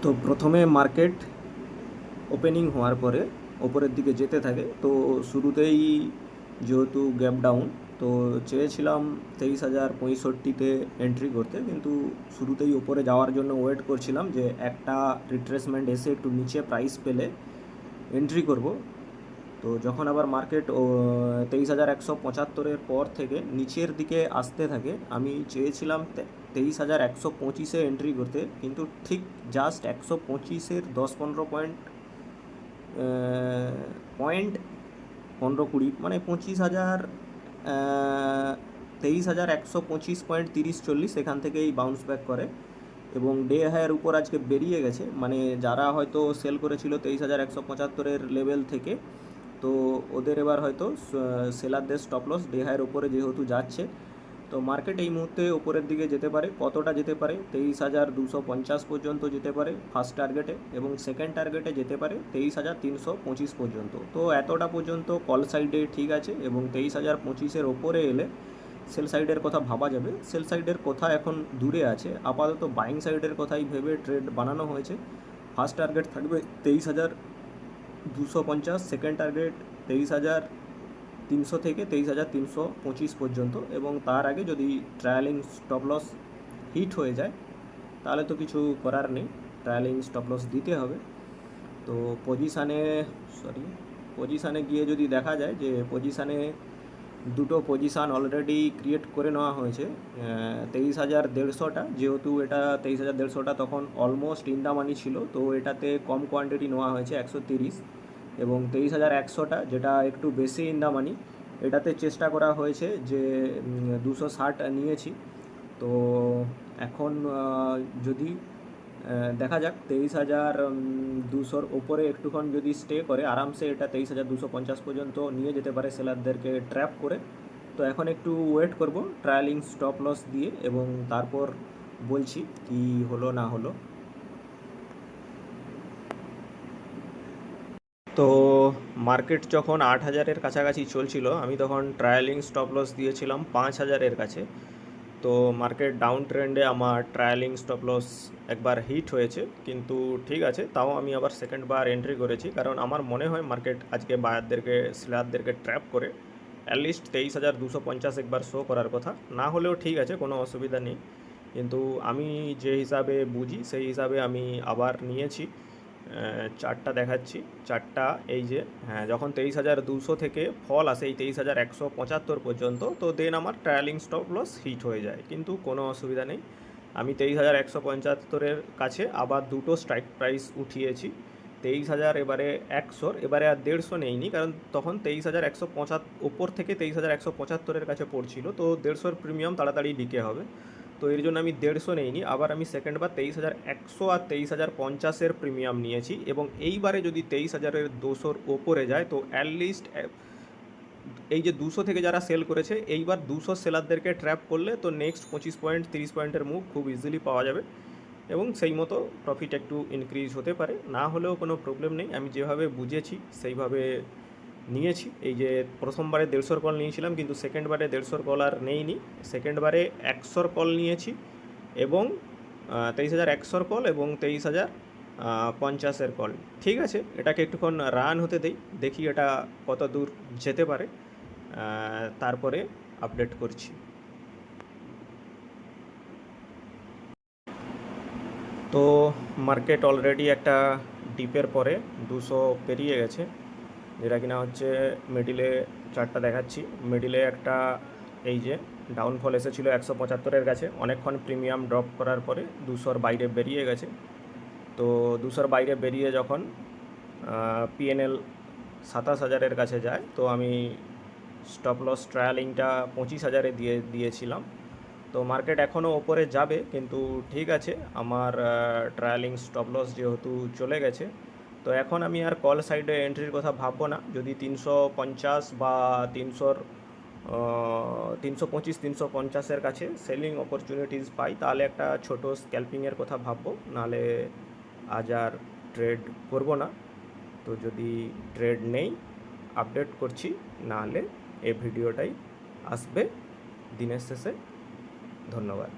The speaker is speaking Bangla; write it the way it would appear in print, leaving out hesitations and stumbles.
তো প্রথমে মার্কেট ওপেনিং হওয়ার পরে ওপরের দিকে যেতে থাকে। তো শুরুতেই যেহেতু গ্যাপ ডাউন, তো চেয়েছিলাম 23,065-তে এন্ট্রি করতে, কিন্তু শুরুতেই ওপরে যাওয়ার জন্য ওয়েট করছিলাম যে একটা রিট্রেসমেন্ট এসে একটু নিচে প্রাইস পেলে এন্ট্রি করব। তো যখন আবার মার্কেট 23,175-এর পর থেকে নিচের দিকে আসতে থাকে, আমি চেয়েছিলাম 23,125-এ এন্ট্রি করতে, কিন্তু ঠিক জাস্ট 125-এর 10-15 পয়েন্ট 15-20 মানে 23,125.30-40 এখান থেকেই বাউন্স ব্যাক করে এবং ডে হাইয়ের উপর আজকে বেরিয়ে গেছে। মানে যারা হয়তো সেল করেছিল 23,175-এর লেভেল থেকে, তো ওদের এবার হয়তো সেলারদের স্টপ লস ডে হাইয়ের উপরে যেহেতু যাচ্ছে। তো মার্কেট এই মুহূর্তে ওপরের দিকে যেতে পারে। কতটা যেতে পারে? 23,250 পর্যন্ত যেতে পারে ফার্স্ট টার্গেটে, এবং সেকেন্ড টার্গেটে যেতে পারে 23,325 পর্যন্ত। তো এতটা পর্যন্ত কল সাইডে ঠিক আছে, এবং 23,025-এর ওপরে এলে সেল সাইডের কথা ভাবা যাবে। সেল সাইডের কথা এখন দূরে আছে, আপাতত বাইং সাইডের কথাই ভেবে ট্রেড বানানো হয়েছে। ফার্স্ট টার্গেট থাকবে 23,250, সেকেন্ড টার্গেট 23,300 থেকে 23,325 পর্যন্ত, এবং তার আগে যদি ট্রায়ালিং স্টপ লস হিট হয়ে যায় তাহলে তো কিছু করার নেই, ট্রায়ালিং স্টপ লস দিতে হবে। তো পজিশানে গিয়ে যদি দেখা যায় যে পজিশানে দুটো পজিশান অলরেডি ক্রিয়েট করে নেওয়া হয়েছে। 23,150টা, যেহেতু এটা 23,150টা তখন অলমোস্ট ইন দা মানি ছিল, তো এটাতে কম কোয়ান্টিটি নেওয়া হয়েছে 130, এবং 23,100টা যেটা একটু বেশি ইন দা মানি, এটাতে চেষ্টা করা হয়েছে যে 260 নিয়েছি। তো এখন যদি দেখা যাক 23,200-র ওপরে একটুক্ষণ যদি স্টে করে, আরামসে এটা 23,250 পর্যন্ত নিয়ে যেতে পারে সেলারদেরকে ট্র্যাপ করে। তো এখন একটু ওয়েট করব ট্রায়ালিং স্টপ লস দিয়ে, এবং তারপর বলছি কি হলো না হলো। তো মার্কেট যখন 8,000-এর কাছাকাছি চলছিল, আমি তখন ট্রায়ালিং স্টপ লস দিয়েছিলাম 5,000-এর কাছে। তো মার্কেট ডাউন ট্রেন্ডে আমার ট্রায়ালিং স্টপ লস একবার হিট হয়েছে, কিন্তু ঠিক আছে, তাও আমি আবার সেকেন্ড বার এন্ট্রি করেছি, কারণ আমার মনে হয় মার্কেট আজকে বায়ারদেরকে সেলারদেরকে ট্র্যাপ করে অ্যাটলিস্ট 23,250 একবার শো করার কথা। না হলেও ঠিক আছে, কোনো অসুবিধা নেই, কিন্তু আমি যে হিসাবে বুঝি সেই হিসাবে আমি আবার নিয়েছি। চারটা দেখাচ্ছি, চারটা এই যে, হ্যাঁ, যখন 23,200 থেকে ফল আসে এই 23,175 পর্যন্ত, তো দেন আমার ট্রায়ালিং স্টপ লস হিট হয়ে যায়, কিন্তু কোনো অসুবিধা নেই। আমি 23,175-এর কাছে আবার দুটো স্ট্রাইক প্রাইস উঠিয়েছি। 23,000 এবারে 100, এবারে আর 150 নেইনি, কারণ তখন 23,175 ওপর থেকে 23,175-এর কাছে পড়ছিল, তো 150-এর প্রিমিয়াম তাড়াতাড়ি ডিকে হবে। তো এর জন্য আমি 150 নেইনি, আবার আমি সেকেন্ডবার 23,100 আর 23,050-এর প্রিমিয়াম নিয়েছি, এবং এইবারে যদি 23,200-র ওপরে যায় তো অ্যাটলিস্ট এই যে 200 থেকে যারা সেল করেছে, এইবার 200 সেলারদেরকে ট্র্যাপ করলে তো নেক্সট 25 পয়েন্ট 30 পয়েন্টের মুভ খুব ইজিলি পাওয়া যাবে, এবং সেই মতো প্রফিট একটু ইনক্রিজ হতে পারে। না হলেও কোনো প্রবলেম নেই, আমি যেভাবে বুঝেছি সেইভাবে নিয়েছি। এই যে প্রথমবারে 150-র কল নিয়েছিলাম, কিন্তু সেকেন্ডবারে 150-র কল আর নেইনি, সেকেন্ডবারে 100-র কল নিয়েছি, এবং 23,100-র কল এবং 23,050-এর কল। ঠিক আছে, এটাকে একটুক্ষণ রান হতে দেই, দেখি এটা কত দূর যেতে পারে, তারপরে আপডেট করছি। তো মার্কেট অলরেডি একটা ডিপের পরে 200 পেরিয়ে গেছে, যেটা কিনা হচ্ছে মিডিলে চার্টটা দেখাচ্ছি। মিডিলে একটা এই যে ডাউনফল এসেছিলো 175-এর কাছে, অনেকক্ষণ প্রিমিয়াম ড্রপ করার পরে 200-র বাইরে বেরিয়ে গেছে। তো 200-র বাইরে বেরিয়ে যখন পিএনএল 27,000-এর কাছে যায়, তো আমি স্টপ লস ট্রায়ালিংটা 25,000-এ দিয়েছিলাম। তো মার্কেট এখনও ওপরে যাবে, কিন্তু ঠিক আছে, আমার ট্রায়ালিং স্টপ লস যেহেতু চলে গেছে, তো এখন আমি আর কল সাইডে এন্ট্রির কথা ভাববো না। যদি 350 বা 325 350-এর কাছে সেলিং অপরচুনিটিস পাই, তাহলে একটা ছোট স্ক্যাল্পিংয়ের কথা ভাববো, নাহলে আজ আর ট্রেড করবো না। তো যদি ট্রেড নেই আপডেট করছি, নাহলে এই ভিডিওটাই আসবে দিনের শেষে। ধন্যবাদ।